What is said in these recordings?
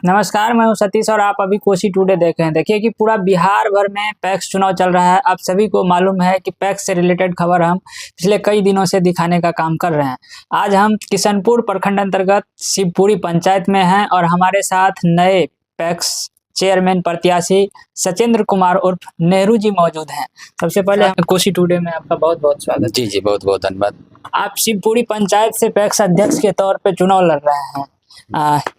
नमस्कार, मैं हूं सतीश और आप अभी कोसी टुडे देख रहे हैं। देखिए कि पूरा बिहार भर में पैक्स चुनाव चल रहा है। आप सभी को मालूम है कि पैक्स से रिलेटेड खबर हम पिछले कई दिनों से दिखाने का काम कर रहे हैं। आज हम किशनपुर प्रखंड अंतर्गत शिवपुरी पंचायत में हैं और हमारे साथ नए पैक्स चेयरमैन प्रत्याशी सचेंद्र कुमार उर्फ नेहरू जी मौजूद हैं। सबसे पहले कोसी टुडे में आपका बहुत बहुत स्वागत। जी बहुत बहुत धन्यवाद। आप शिवपुरी पंचायत से पैक्स अध्यक्ष के तौर पे चुनाव लड़ रहे हैं।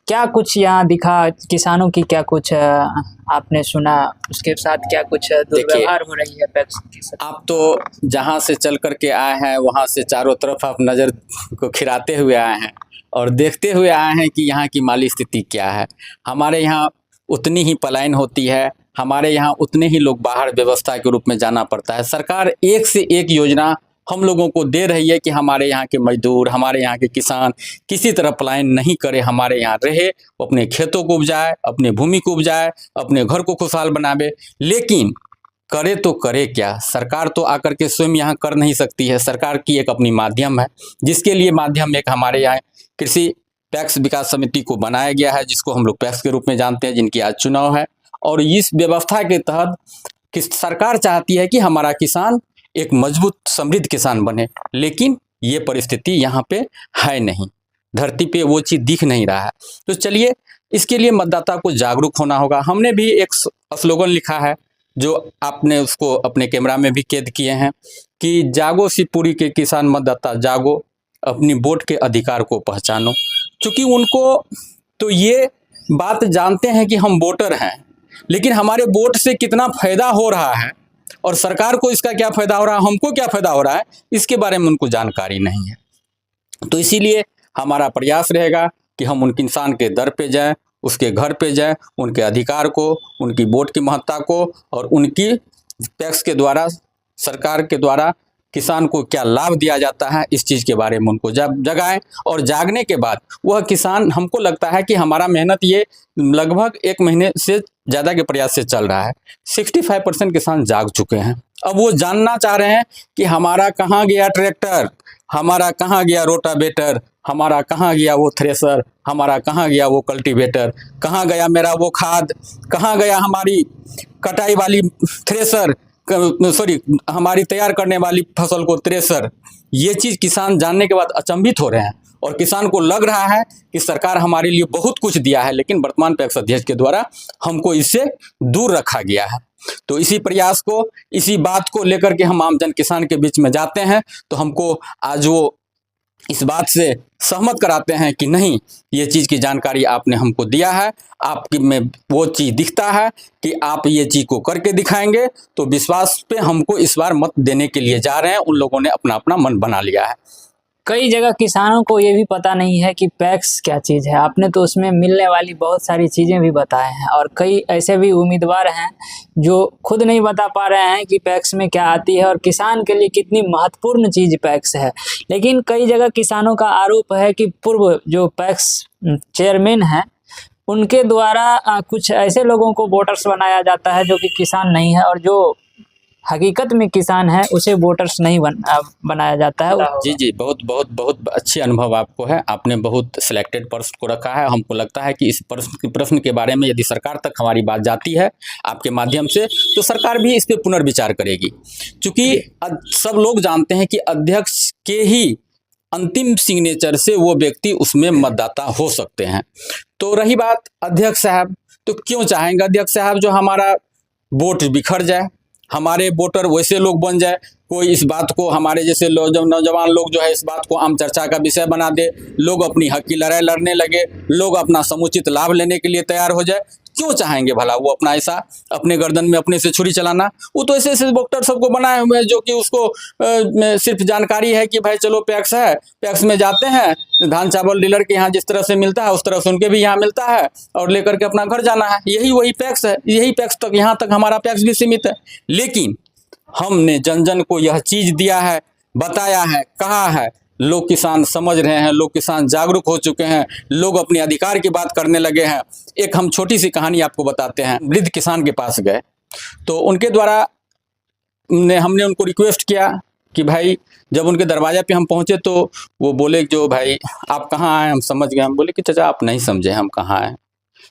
क्या कुछ यहाँ दिखा, किसानों की क्या कुछ आपने सुना, उसके साथ क्या कुछ दुर्व्यवहार हो रही है पैक्स के साथ? आप तो जहाँ से चल करके आए हैं वहाँ से चारों तरफ आप नज़र को खिराते हुए आए हैं और देखते हुए आए हैं कि यहाँ की माली स्थिति क्या है। हमारे यहाँ उतनी ही पलायन होती है, हमारे यहाँ उतने ही लोग बाहर व्यवस्था के रूप में जाना पड़ता है। सरकार एक से एक योजना हम लोगों को दे रही है कि हमारे यहाँ के मजदूर, हमारे यहाँ के किसान किसी तरह पलायन नहीं करे, हमारे यहाँ रहे, अपने खेतों को उपजाए, अपने भूमि को उपजाए, अपने घर को खुशहाल बनावे। लेकिन करे तो करे क्या, सरकार तो आकर के स्वयं यहाँ कर नहीं सकती है। सरकार की एक अपनी माध्यम है, जिसके लिए माध्यम एक हमारे यहाँ कृषि पैक्स विकास समिति को बनाया गया है, जिसको हम लोग पैक्स के रूप में जानते हैं, जिनकी आज चुनाव है। और इस व्यवस्था के तहत सरकार चाहती है कि हमारा किसान एक मजबूत समृद्ध किसान बने, लेकिन ये परिस्थिति यहाँ पे है नहीं, धरती पे वो चीज़ दिख नहीं रहा है। तो चलिए, इसके लिए मतदाता को जागरूक होना होगा। हमने भी एक स्लोगन लिखा है जो आपने उसको अपने कैमरा में भी कैद किए हैं कि जागो शिवपुरी के किसान मतदाता जागो, अपनी वोट के अधिकार को पहचानो। क्योंकि उनको तो ये बात जानते हैं कि हम वोटर हैं, लेकिन हमारे वोट से कितना फायदा हो रहा है और सरकार को इसका क्या फ़ायदा हो रहा है, हमको क्या फ़ायदा हो रहा है, इसके बारे में उनको जानकारी नहीं है। तो इसीलिए हमारा प्रयास रहेगा कि हम उन इंसान के दर पे जाएं, उसके घर पे जाएं, उनके अधिकार को, उनकी वोट की महत्ता को और उनकी पैक्स के द्वारा, सरकार के द्वारा किसान को क्या लाभ दिया जाता है, इस चीज़ के बारे में उनको जगाएं। और जागने के बाद वह किसान, हमको लगता है कि हमारा मेहनत ये लगभग 1 महीने से ज़्यादा के प्रयास से चल रहा है। 65% किसान जाग चुके हैं। अब वो जानना चाह रहे हैं कि हमारा कहाँ गया ट्रैक्टर, हमारा कहाँ गया रोटावेटर, हमारा कहाँ गया वो थ्रेसर, हमारा कहाँ गया वो कल्टीवेटर, कहाँ गया मेरा वो खाद, कहाँ गया हमारी कटाई वाली थ्रेसर, सॉरी हमारी तैयार करने वाली फसल को थ्रेसर। ये चीज़ किसान जानने के बाद अचंभित हो रहे हैं और किसान को लग रहा है कि सरकार हमारे लिए बहुत कुछ दिया है, लेकिन वर्तमान पैक्स अध्यक्ष के द्वारा हमको इससे दूर रखा गया है। तो इसी प्रयास को, इसी बात को लेकर के हम आम जन किसान के बीच में जाते हैं। तो हमको आज वो इस बात से सहमत कराते हैं कि नहीं, ये चीज़ की जानकारी आपने हमको दिया है, आपकी में वो चीज़ दिखता है कि आप ये चीज़ को करके दिखाएंगे। तो विश्वास पे हमको इस बार मत देने के लिए जा रहे हैं। उन लोगों ने अपना अपना मन बना लिया है। कई जगह किसानों को ये भी पता नहीं है कि पैक्स क्या चीज़ है। आपने तो उसमें मिलने वाली बहुत सारी चीज़ें भी बताए हैं और कई ऐसे भी उम्मीदवार हैं जो खुद नहीं बता पा रहे हैं कि पैक्स में क्या आती है और किसान के लिए कितनी महत्वपूर्ण चीज़ पैक्स है। लेकिन कई जगह किसानों का आरोप है कि पूर्व जो पैक्स चेयरमैन हैं उनके द्वारा कुछ ऐसे लोगों को वोटर्स बनाया जाता है जो कि किसान नहीं है, और जो हकीकत में किसान है उसे वोटर्स नहीं बनाया जाता है। जी बहुत अच्छे अनुभव आपको है। आपने बहुत सिलेक्टेड प्रश्न को रखा है। हमको लगता है कि इस प्रश्न के बारे में यदि सरकार तक हमारी बात जाती है आपके माध्यम से, तो सरकार भी इस पर पुनर्विचार करेगी। क्योंकि सब लोग जानते हैं कि अध्यक्ष के ही अंतिम सिग्नेचर से वो व्यक्ति उसमें मतदाता हो सकते हैं। तो रही बात अध्यक्ष साहब, तो क्यों चाहेंगे अध्यक्ष साहब जो हमारा वोट बिखर जाए, हमारे वोटर वैसे लोग बन जाए, कोई इस बात को, हमारे जैसे नौजवान लोग जो है इस बात को आम चर्चा का विषय बना दे, लोग अपनी हक की लड़ाई लड़ने लगे, लोग अपना समुचित लाभ लेने के लिए तैयार हो जाए। क्यों चाहेंगे भला वो अपना ऐसा अपने गर्दन में अपने से छुरी चलाना? वो तो ऐसे ऐसे डॉक्टर सबको बनाए हुए हैं जो कि उसको सिर्फ जानकारी है कि भाई चलो पैक्स है, पैक्स में जाते हैं, धान चावल डीलर के यहाँ जिस तरह से मिलता है उस तरह से उनके भी यहाँ मिलता है और लेकर के अपना घर जाना है। वही पैक्स है, यही पैक्स तक, यहाँ तक हमारा पैक्स भी सीमित है। लेकिन हमने जन जन को यह चीज़ दिया है, बताया है, कहा है, लोग किसान समझ रहे हैं, लोग किसान जागरूक हो चुके हैं, लोग अपने अधिकार की बात करने लगे हैं। एक हम छोटी सी कहानी आपको बताते हैं। वृद्ध किसान के पास गए तो उनके द्वारा हमने उनको रिक्वेस्ट किया कि भाई, जब उनके दरवाजे पे हम पहुंचे तो वो बोले जो भाई आप कहाँ आए, हम समझ गए। हम बोले कि चाचा आप नहीं समझे हम कहाँ आए।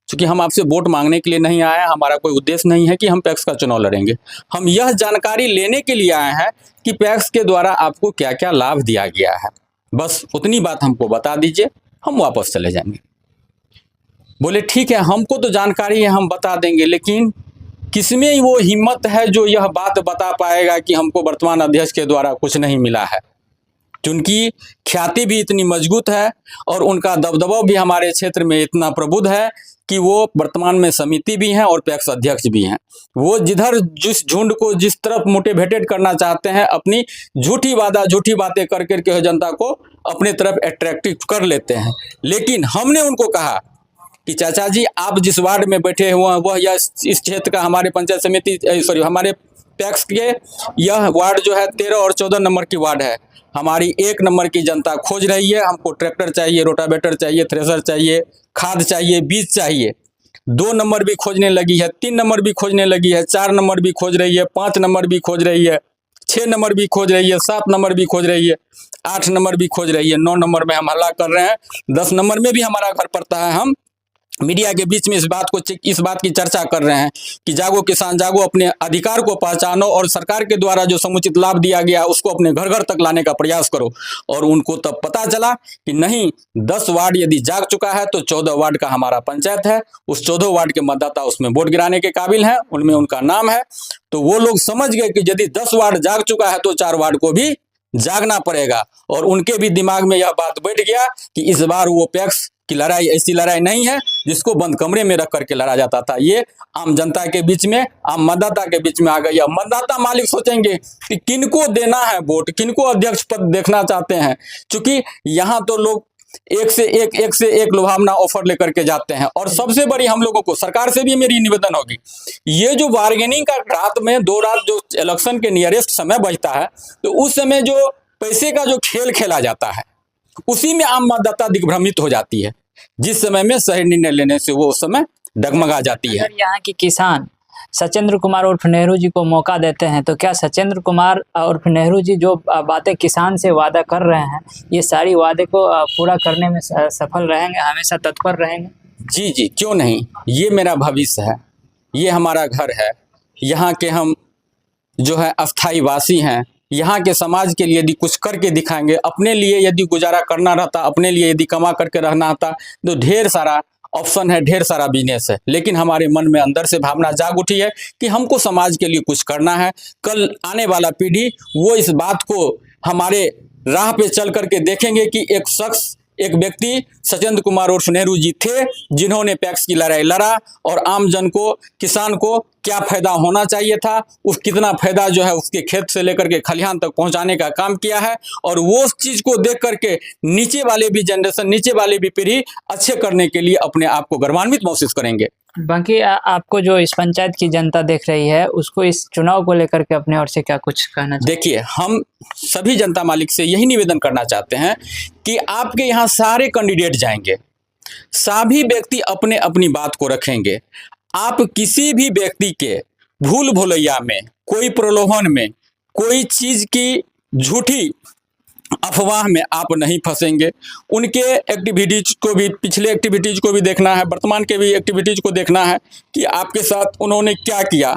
क्योंकि हम आपसे वोट मांगने के लिए नहीं आए हैं, हमारा कोई उद्देश्य नहीं है कि हम पैक्स का चुनाव लड़ेंगे। हम यह जानकारी लेने के लिए आए हैं कि पैक्स के द्वारा आपको क्या क्या लाभ दिया गया है, बस उतनी बात हमको बता दीजिए, हम वापस चले जाएंगे। बोले ठीक है, हमको तो जानकारी है, हम बता देंगे, लेकिन किसमें वो हिम्मत है जो यह बात बता पाएगा कि हमको वर्तमान अध्यक्ष के द्वारा कुछ नहीं मिला है। उनकी ख्याति भी इतनी मजबूत है और उनका दबदबा भी हमारे क्षेत्र में इतना प्रबुद्ध है कि वो वर्तमान में समिति भी हैं और पैक्स अध्यक्ष भी हैं। वो जिधर जिस झुंड को जिस तरफ मोटिवेटेड करना चाहते हैं, अपनी झूठी बातें कर करके जनता को अपने तरफ अट्रैक्टिव कर लेते हैं। लेकिन हमने उनको कहा कि चाचा जी, आप जिस वार्ड में बैठे हुए हैं वह या इस क्षेत्र का हमारे पंचायत समिति हमारे पैक्स के यह वार्ड जो है 13 और 14 नंबर की वार्ड है। हमारी 1 नंबर की जनता खोज रही है, हमको ट्रैक्टर चाहिए, रोटावेटर चाहिए, थ्रेसर चाहिए, खाद चाहिए, बीज चाहिए। 2 नंबर भी खोजने लगी है, 3 नंबर भी खोजने लगी है, 4 नंबर भी खोज रही है, 5 नंबर भी खोज रही है, 6 नंबर भी खोज रही है, 7 नंबर भी खोज रही है, 8 नंबर भी खोज रही है, 9 नंबर में हम हल्ला कर रहे हैं, 10 नंबर में भी हमारा घर पड़ता है। हम मीडिया के बीच में इस बात की चर्चा कर रहे हैं कि जागो किसान जागो, अपने अधिकार को पहचानो और सरकार के द्वारा जो समुचित लाभ दिया गया उसको अपने घर घर तक लाने का प्रयास करो। और उनको तब पता चला कि नहीं, 10 वार्ड यदि जाग चुका है तो 14 वार्ड का हमारा पंचायत है, उस 14 वार्ड के मतदाता उसमें वोट गिराने के काबिल हैं, उनमें उनका नाम है। तो वो लोग समझ गए कि यदि 10 वार्ड जाग चुका है तो 4 वार्ड को भी जागना पड़ेगा। और उनके भी दिमाग में यह बात बैठ गया कि इस बार वो पैक्स की लड़ाई ऐसी लड़ाई नहीं है जिसको बंद कमरे में रख करके लड़ा जाता था। ये आम जनता के बीच में, आम मतदाता के बीच में आ गई। अब मतदाता मालिक सोचेंगे कि किनको देना है वोट, किनको अध्यक्ष पद देखना चाहते हैं, क्योंकि यहाँ तो लोग एक से एक लुभावना ऑफर लेकर के जाते हैं। और सबसे बड़ी हम लोगों को सरकार से भी मेरी निवेदन होगी, ये जो बार्गेनिंग का रात में 2 रात जो इलेक्शन के नियरेस्ट समय बचता है, तो उस समय जो पैसे का जो खेल खेला जाता है उसी में आम मतदाता दिग्भ्रमित हो जाती है, जिस समय में सही निर्णय लेने से वो उस समय डगमगा जाती है। अगर यहाँ के किसान सचेंद्र कुमार उर्फ नेहरू जी को मौका देते हैं तो क्या सचेंद्र कुमार उर्फ नेहरू जी जो बातें किसान से वादा कर रहे हैं, ये सारी वादे को पूरा करने में सफल रहेंगे, हमेशा तत्पर रहेंगे? जी जी, क्यों नहीं। ये मेरा भविष्य है, ये हमारा घर है, यहाँ के हम जो है अस्थाई वासी हैं। यहाँ के समाज के लिए यदि कुछ करके दिखाएंगे, अपने लिए यदि गुजारा करना रहता, अपने लिए यदि कमा करके रहना था, तो ढेर सारा ऑप्शन है, ढेर सारा बिजनेस है। लेकिन हमारे मन में अंदर से भावना जाग उठी है कि हमको समाज के लिए कुछ करना है। कल आने वाला पीढ़ी वो इस बात को हमारे राह पे चल करके देखेंगे कि एक शख्स, एक व्यक्ति सचेंद्र कुमार उर्फ नेहरू जी थे जिन्होंने पैक्स की लड़ाई लड़ा और आम जन को, किसान को क्या फायदा होना चाहिए था, उस कितना फायदा जो है उसके खेत से लेकर के खलिहान तक पहुंचाने का काम किया है। और वो चीज को देख करके नीचे वाले भी जनरेशन, नीचे वाले भी पीढ़ी अच्छे करने के लिए अपने आप को गर्वान्वित महसूस करेंगे। बाकी आपको जो इस पंचायत की जनता देख रही है उसको इस चुनाव को लेकर के अपने ओर से क्या कुछ कहना चाहिए? देखिए, हम सभी जनता मालिक से यही निवेदन करना चाहते हैं कि आपके यहाँ सारे कैंडिडेट जाएंगे, सभी व्यक्ति अपने अपनी बात को रखेंगे। आप किसी भी व्यक्ति के भूल भुलैया में, कोई प्रलोभन में, कोई चीज की झूठी अफवाह में आप नहीं फंसेंगे। उनके एक्टिविटीज को भी, पिछले एक्टिविटीज को भी देखना है, वर्तमान के भी एक्टिविटीज को देखना है कि आपके साथ उन्होंने क्या किया,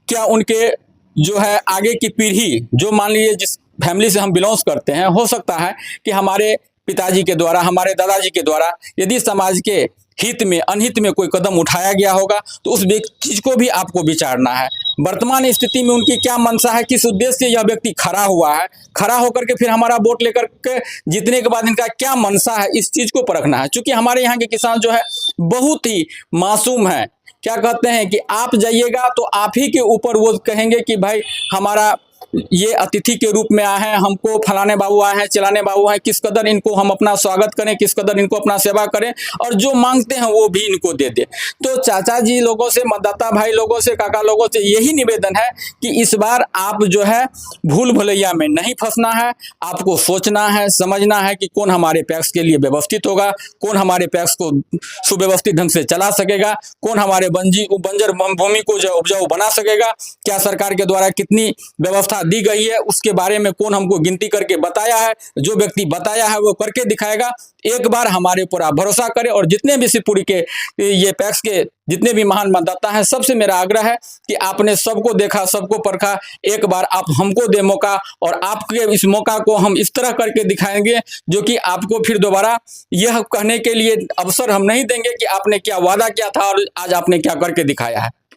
क्या उनके जो है आगे की पीढ़ी, जो मान लीजिए जिस फैमिली से हम बिलोंग्स करते हैं, हो सकता है कि हमारे पिताजी के द्वारा, हमारे दादाजी के द्वारा यदि समाज के हित में, अनहित में कोई कदम उठाया गया होगा तो उस चीज को भी आपको विचारना है। वर्तमान स्थिति में उनकी क्या मंशा है, किस उद्देश्य से यह व्यक्ति खड़ा हुआ है, खड़ा होकर के फिर हमारा वोट लेकर के जीतने के बाद इनका क्या मंशा है, इस चीज को परखना है। क्योंकि हमारे यहाँ के किसान जो है बहुत ही मासूम है। क्या कहते हैं कि आप जाइएगा तो आप ही के ऊपर वो कहेंगे कि भाई हमारा ये अतिथि के रूप में आए हैं, हमको फलाने बाबू आए हैं, चिलाने बाबू हैं, किस कदर इनको हम अपना स्वागत करें, किस कदर इनको अपना सेवा करें और जो मांगते हैं वो भी इनको दे दे। तो चाचा जी लोगों से, मतदाता भाई लोगों से, काका लोगों से यही निवेदन है कि इस बार आप जो है भूल भुलैया में नहीं फंसना है। आपको सोचना है, समझना है कि कौन हमारे पैक्स के लिए व्यवस्थित होगा, कौन हमारे पैक्स को सुव्यवस्थित ढंग से चला सकेगा, कौन हमारे बंजर भूमि को जो उपजाऊ बना सकेगा, क्या सरकार के द्वारा कितनी व्यवस्था दी गई है उसके बारे में कौन हमको गिनती करके बताया है? जो व्यक्ति बताया है वो करके दिखाएगा। एक बार हमारे ऊपर आप भरोसा करें, और जितने भी शिवपुरी के ये पैक्स के जितने भी महान मतदाता हैं, सबसे मेरा आग्रह है कि आपने सबको देखा, सबको परखा, एक बार आप हमको दे मौका, और आपके इस मौका को हम इस तरह करके दिखाएंगे जो कि आपको फिर दोबारा यह कहने के लिए अवसर हम नहीं देंगे कि आपने क्या वादा किया था और आज आपने क्या करके दिखाया है।